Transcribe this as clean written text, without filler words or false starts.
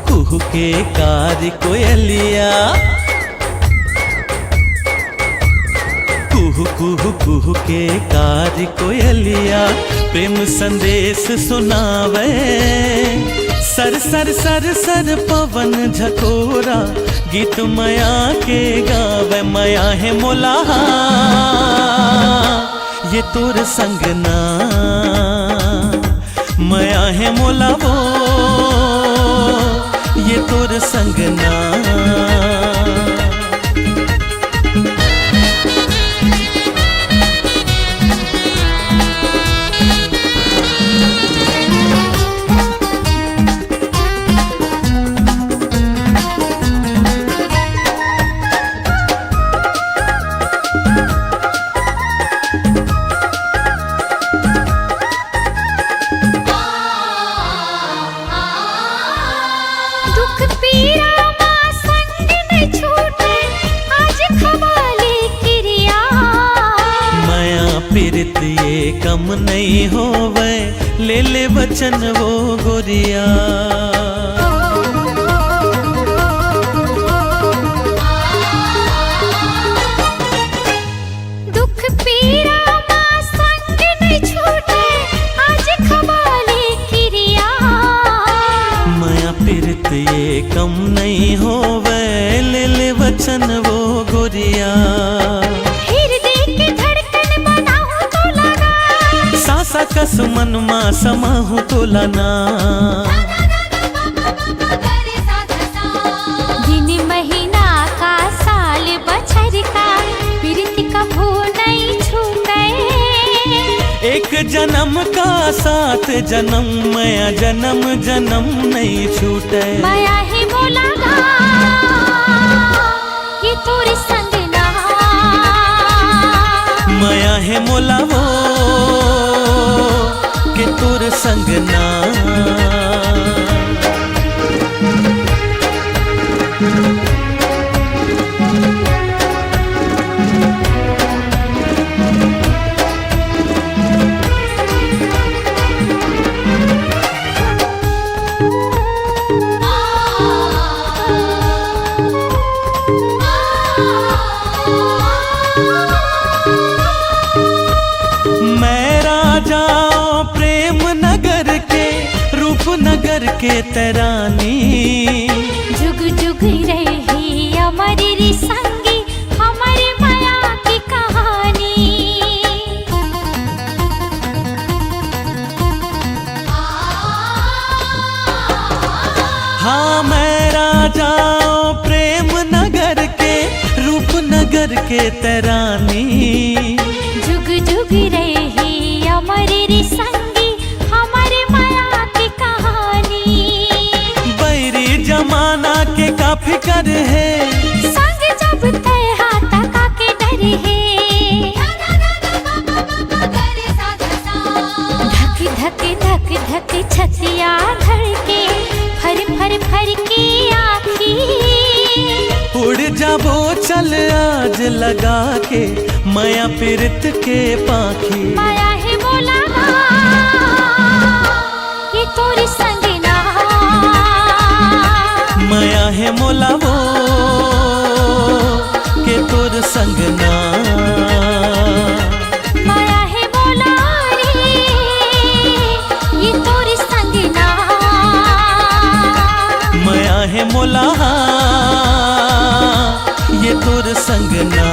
कुहू के कार कोयलिया, कुहू कुहू कुहू के कार कोयलिया प्रेम संदेश सुनावे। सर सर सर सर पवन झकोरा गीत माया के गावे। माया है मोला ये तोर संग ना, माया है मोला वो ये तोर संग ना। पीरित ये कम नहीं होवे, ले ले वचन वो गोरिया। दुख पीरा मां संग नहीं छूटे, आज खवाले किरिया। माया पीरित ये कम नहीं होवे, ले ले वचन वो गोरिया। कस मन मा समाहू तोलाना, दिन महीना का साल बछर का प्रीति कभू नहीं छूटे। एक जन्म का साथ जन्म माया जन्म जन्म नहीं छूटे। माया है मोला ये तोरे संग ना, माया है मोला वो के तोर संग ना। नगर के तरानी जुग जुग रही हमारी संगी, हमारी माया की कहानी। हाँ मैं राजा प्रेम नगर के रूप नगर के तरानी। जुग जुग रही हमारी संगी, हमारी माया की कहानी। जमाना के का फिकर है, संग जब तय हाथ का के डर है। धक धक धक धक छतिया धड़के, फर फर फर की आँखी। उड़ जाबो चल आज लगा के माया पीरित के पाखी। माया है बोला ये तोरी संग ना, माया है मोला वो के तोर संग ना। माया है बोला रे ये तोर संग ना, माया है मोला ये तोर संग ना।